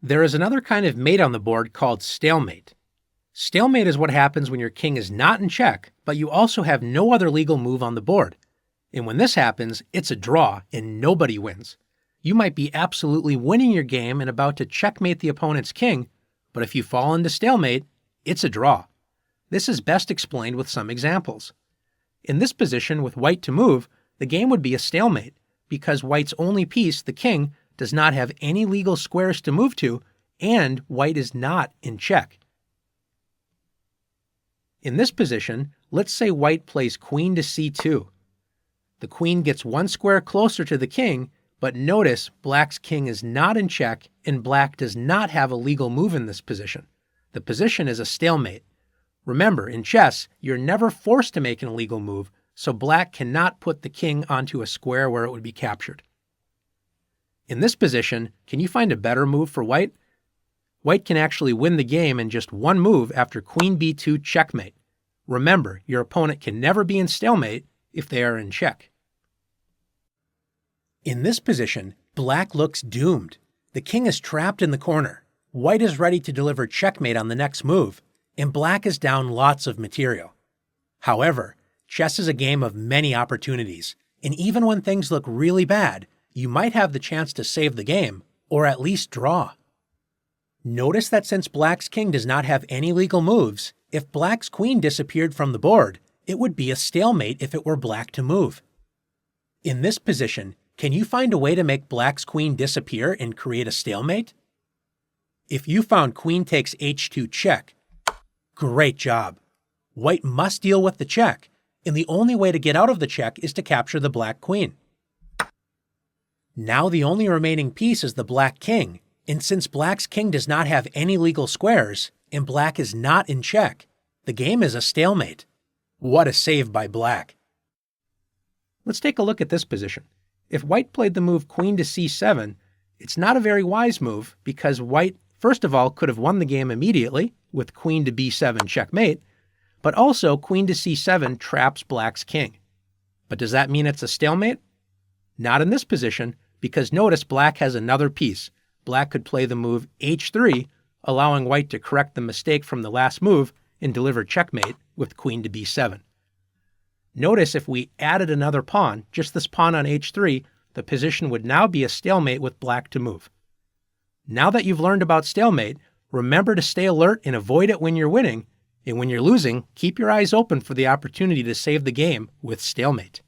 There is another kind of mate on the board called stalemate. Stalemate is what happens when your king is not in check, but you also have no other legal move on the board. And when this happens, it's a draw and nobody wins. You might be absolutely winning your game and about to checkmate the opponent's king, but if you fall into stalemate, it's a draw. This is best explained with some examples. In this position with white to move, the game would be a stalemate, because white's only piece, the king, does not have any legal squares to move to, and white is not in check. In this position, let's say white plays queen to c2. The queen gets one square closer to the king, but notice black's king is not in check and black does not have a legal move in this position. The position is a stalemate. Remember, in chess, you're never forced to make an illegal move, so black cannot put the king onto a square where it would be captured. In this position, can you find a better move for white? White can actually win the game in just one move after queen b2 checkmate. Remember, your opponent can never be in stalemate if they are in check. In this position, black looks doomed. The king is trapped in the corner. White is ready to deliver checkmate on the next move, and black is down lots of material. However, chess is a game of many opportunities, and even when things look really bad, you might have the chance to save the game, or at least draw. Notice that since black's king does not have any legal moves, if black's queen disappeared from the board, it would be a stalemate if it were black to move. In this position, can you find a way to make black's queen disappear and create a stalemate? If you found queen takes h2 check, great job. White must deal with the check, and the only way to get out of the check is to capture the black queen. Now the only remaining piece is the black king, and since black's king does not have any legal squares, and black is not in check, the game is a stalemate. What a save by black. Let's take a look at this position. If white played the move queen to c7, it's not a very wise move because white, first of all, could have won the game immediately with queen to b7 checkmate, but also queen to c7 traps black's king. But does that mean it's a stalemate? Not in this position, because notice black has another piece. Black could play the move h3, allowing white to correct the mistake from the last move and deliver checkmate with queen to b7. Notice if we added another pawn, just this pawn on h3, the position would now be a stalemate with black to move. Now that you've learned about stalemate, remember to stay alert and avoid it when you're winning, and when you're losing, keep your eyes open for the opportunity to save the game with stalemate.